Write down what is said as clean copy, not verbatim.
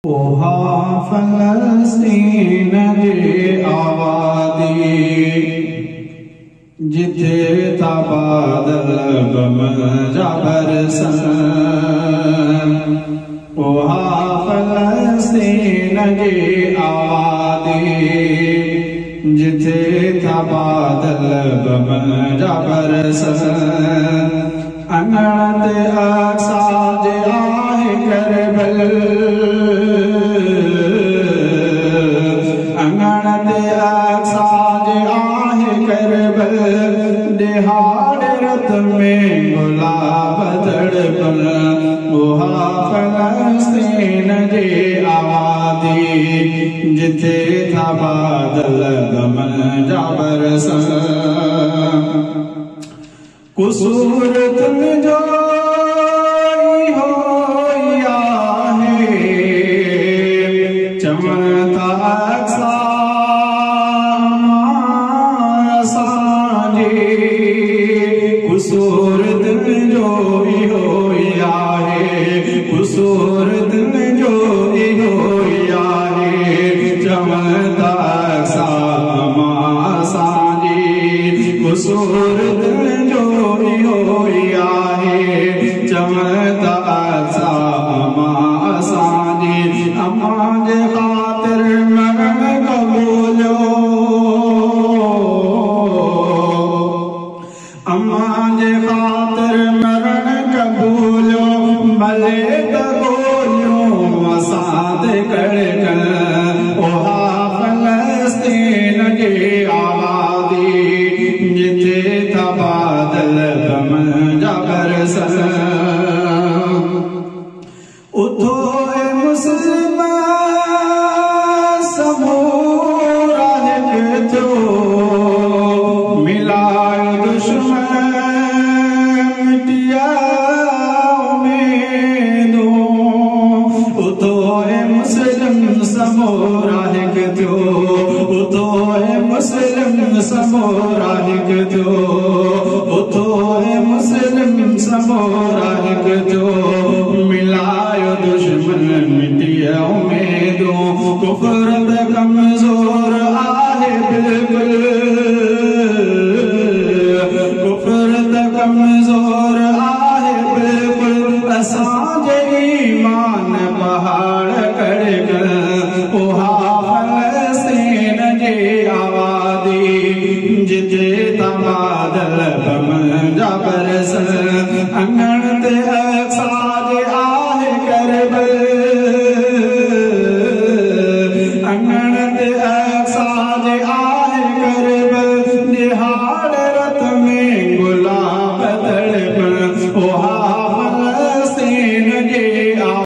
ओहा फलस्तीन जी आबादी जिथे था बादल गम जा बरसन। ओहा फलस्तीन जी आबादी जिथे था बादल गम जा बरसन। अनत अक्सा जे आहे करबल अंगण ते अक्सा जे आहे करबल दिहाड़ रत में गुलाब तड़पन। ओहा फलस्तीन जी आबादी जिथे था बादल गम जा बरसन। कुसूर तुंहिंजो इहो आहे चमता अक्सा असांजी। कुसूर तुंहिंजो इहो आहे कुसूर तुंहिंजो इहो आहे चमता अक्सा असांजी। कुसूर तुंहिंजो इहो आहे चमता अक्सा असांजी। अम्मा जे ख़ातिर मरण क़बूलियो अम्मा जे ख़ातिर मरण क़बूलियो भले त गोलियूं असां ते कड़कन। ओहा फलस्तीन जी आबादी जिथे था बादल गम जा बरसन। उथो ए मुस्लिम समूरा हिक थियो मिलायो दुश्मन मिटिया उम्मीदूं। उथो ए मुस्लिम समूरा हिक थियो उथो ए मुस्लिम समूरा हिक थियो उथो ए मुस्लिम समूरा हिक थियो मिलायो दुश्मन मिटिया उम्मीदूं। कुफर त कमज़ोर आहे बिल्कुल कुफर त कमज़ोर आहे बिल्कुल असांजे ईमान पहाड़ कड़कन। ओहा फलस्तीन जी आबादी जिथे था बादल गम जा बरसन। अंगण ते अक्सा जे आहे करबल अंगण ते अक्सा जे आहे करबल दिहाड़ रत में